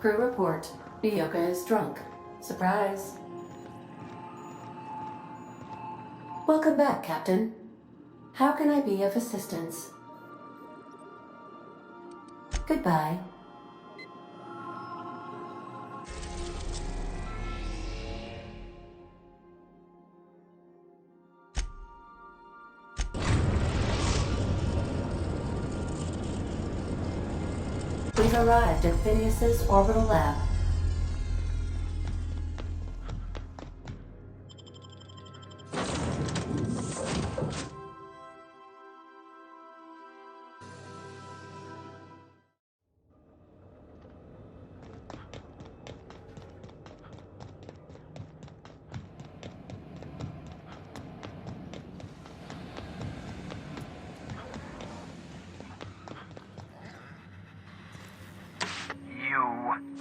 Crew report. Bioka is drunk. Surprise. Welcome back, Captain. How can I be of assistance? Goodbye. We've arrived at Phineas's orbital lab.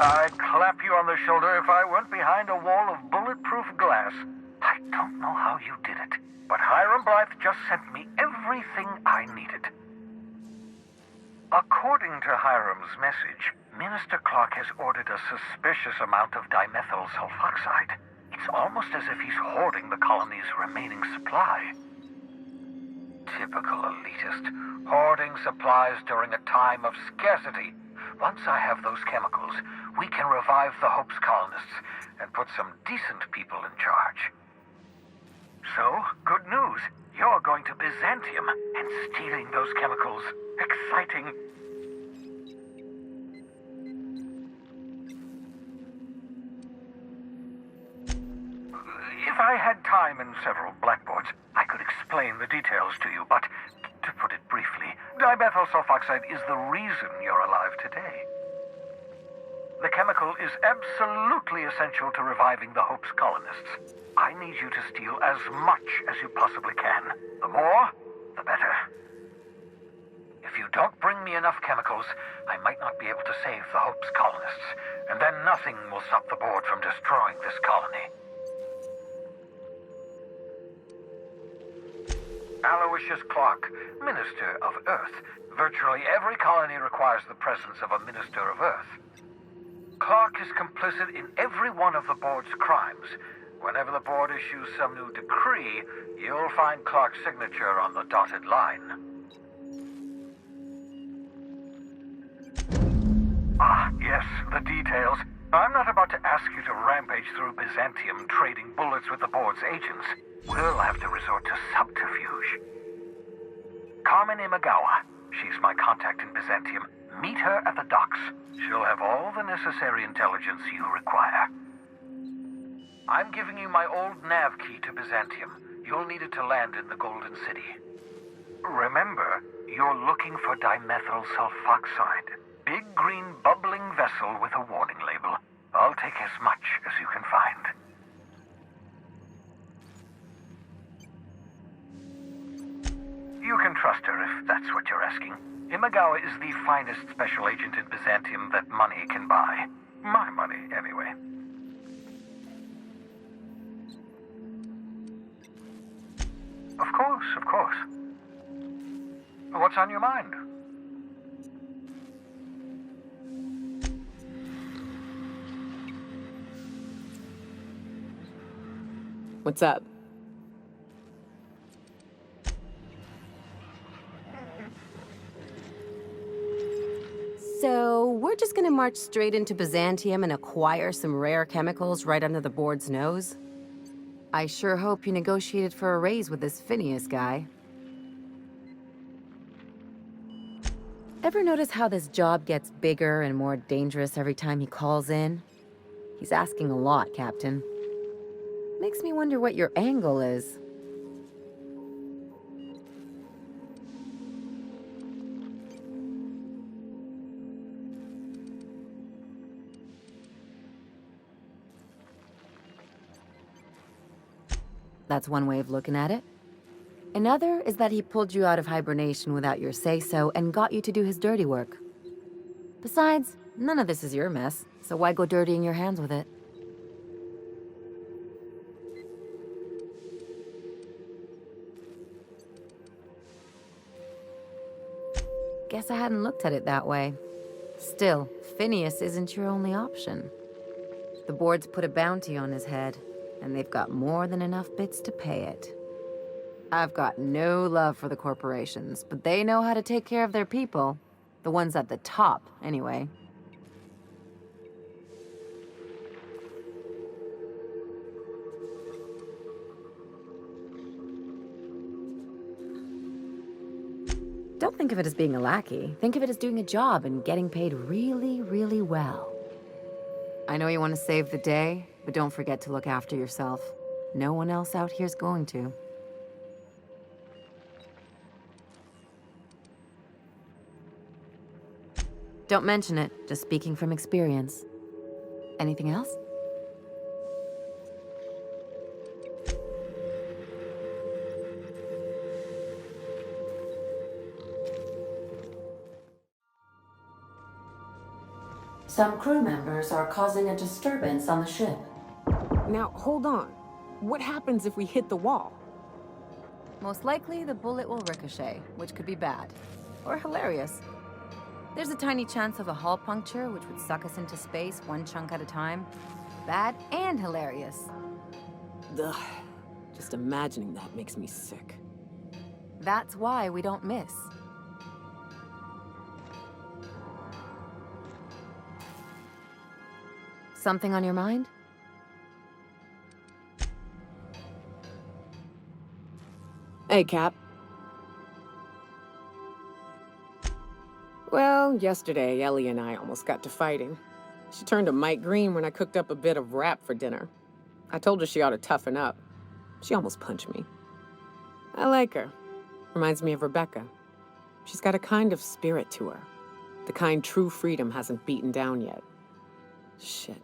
I'd clap you on the shoulder if I weren't behind a wall of bulletproof glass. I don't know how you did it, but Hiram Blythe just sent me everything I needed. According to Hiram's message, Minister Clark has ordered a suspicious amount of dimethyl sulfoxide. It's almost as if he's hoarding the colony's remaining supply. Typical elitist, hoarding supplies during a time of scarcity. Once I have those chemicals, we can revive the Hope's colonists and put some decent people in charge. So, good news. You're going to Byzantium and stealing those chemicals. Exciting. If I had time and several blackboards, I could explain the details to you, but to put it briefly, dimethyl sulfoxide is the reason you're alive today. The chemical is absolutely essential to reviving the Hope's colonists. I need you to steal as much as you possibly can. The more, the better. If you don't bring me enough chemicals, I might not be able to save the Hope's colonists, and then nothing will stop the board from destroying this colony. Aloysius Clark, Minister of Earth. Virtually every colony requires the presence of a Minister of Earth. Clark is complicit in every one of the board's crimes. Whenever the board issues some new decree, you'll find Clark's signature on the dotted line. Ah, yes, the details. I'm not about to ask you to rampage through Byzantium trading bullets with the board's agents. We'll have to resort to subterfuge. Carmen Imagawa. She's my contact in Byzantium. Meet her at the docks. She'll have all the necessary intelligence you require. I'm giving you my old nav key to Byzantium. You'll need it to land in the Golden City. Remember, you're looking for dimethyl sulfoxide. Big green bubbling vessel with a warning label. I'll take as much as you can find. You can trust her if that's what you're asking. Imagawa is the finest special agent in Byzantium that money can buy. My money, anyway. Of course, of course. What's on your mind? What's up? So, we're just gonna march straight into Byzantium and acquire some rare chemicals right under the board's nose? I sure hope you negotiated for a raise with this Phineas guy. Ever notice how this job gets bigger and more dangerous every time he calls in? He's asking a lot, Captain. Makes me wonder what your angle is. That's one way of looking at it. Another is that he pulled you out of hibernation without your say-so and got you to do his dirty work. Besides, none of this is your mess, so why go dirtying your hands with it? Guess I hadn't looked at it that way. Still, Phineas isn't your only option. The board's put a bounty on his head, and they've got more than enough bits to pay it. I've got no love for the corporations, but they know how to take care of their people. The ones at the top, anyway. Don't think of it as being a lackey. Think of it as doing a job and getting paid really, really well. I know you want to save the day, but don't forget to look after yourself. No one else out here's going to. Don't mention it, just speaking from experience. Anything else? Some crew members are causing a disturbance on the ship. Now, hold on. What happens if we hit the wall? Most likely, the bullet will ricochet, which could be bad. Or hilarious. There's a tiny chance of a hull puncture, which would suck us into space one chunk at a time. Bad and hilarious. Ugh. Just imagining that makes me sick. That's why we don't miss. Something on your mind? Hey, Cap. Well, yesterday, Ellie and I almost got to fighting. She turned to Mike Green when I cooked up a bit of wrap for dinner. I told her she ought to toughen up. She almost punched me. I like her. Reminds me of Rebecca. She's got a kind of spirit to her. The kind true freedom hasn't beaten down yet. Shit.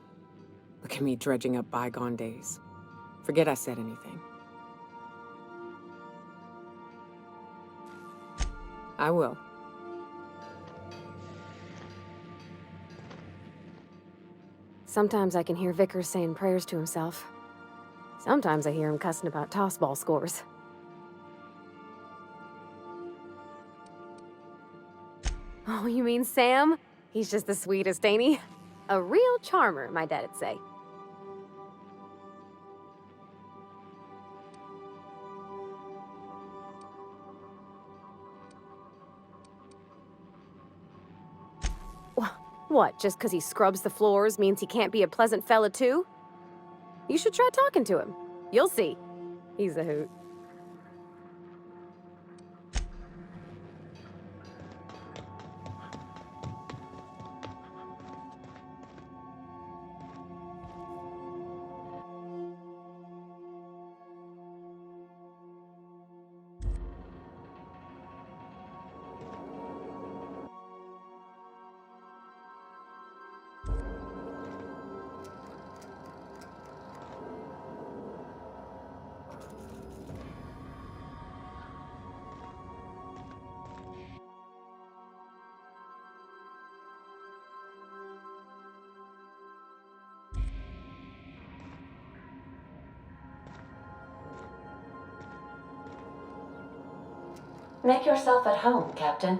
Look at me dredging up bygone days. Forget I said anything. I will. Sometimes I can hear Vickers saying prayers to himself. Sometimes I hear him cussing about tossball scores. Oh, you mean Sam? He's just the sweetest, ain't he? A real charmer, my dad'd say. What, just because he scrubs the floors means he can't be a pleasant fella too? You should try talking to him. You'll see. He's a hoot. Make yourself at home, Captain.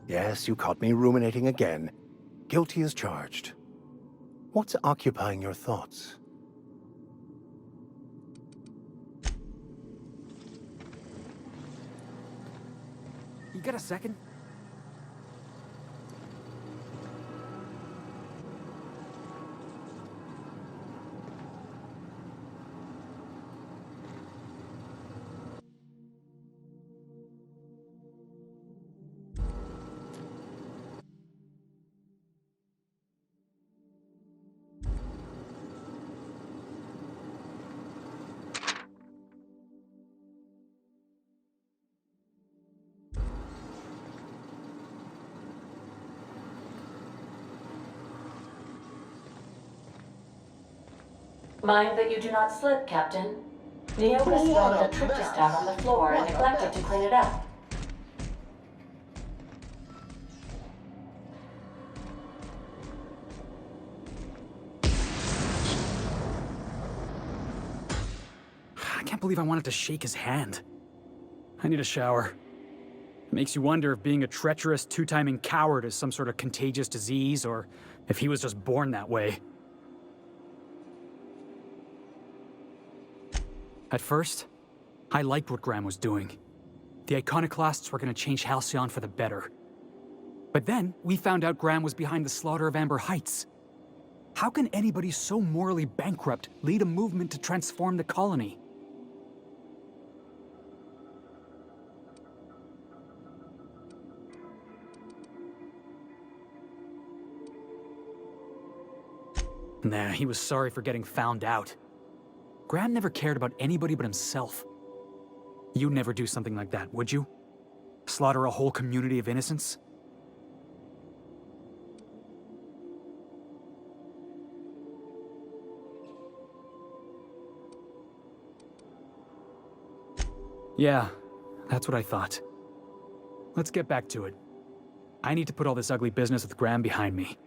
Yes, you caught me ruminating again. Guilty as charged. What's occupying your thoughts? You got a second? Mind that you do not slip, Captain. Neo has thrown the tryptostat on the floor and neglected to clean it up. I can't believe I wanted to shake his hand. I need a shower. It makes you wonder if being a treacherous, two-timing coward is some sort of contagious disease, or if he was just born that way. At first, I liked what Graham was doing. The Iconoclasts were going to change Halcyon for the better. But then, we found out Graham was behind the slaughter of Amber Heights. How can anybody so morally bankrupt lead a movement to transform the colony? Nah, he was sorry for getting found out. Graham never cared about anybody but himself. You'd never do something like that, would you? Slaughter a whole community of innocents? Yeah, that's what I thought. Let's get back to it. I need to put all this ugly business with Graham behind me.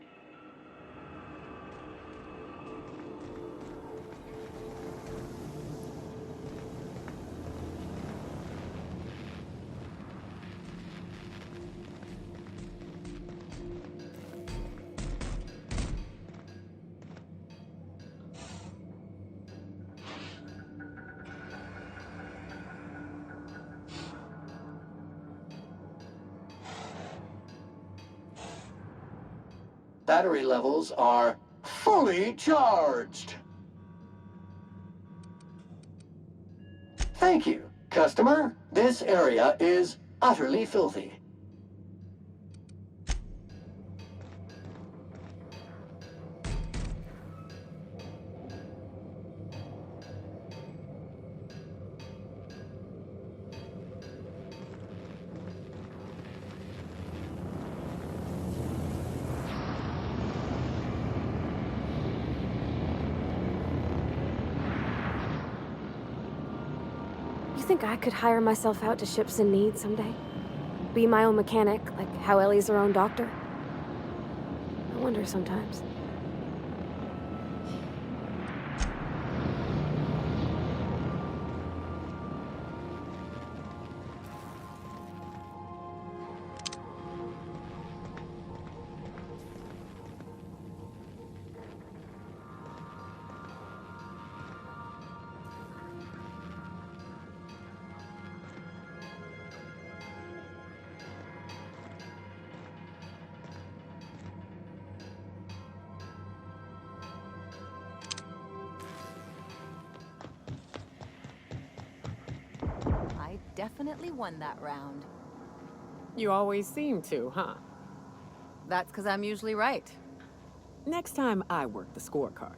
Battery levels are fully charged. Thank you, customer. This area is utterly filthy. You think I could hire myself out to ships in need someday? Be my own mechanic, like how Ellie's her own doctor? I wonder sometimes. I definitely won that round. You always seem to, huh? That's because I'm usually right. Next time I work the scorecard.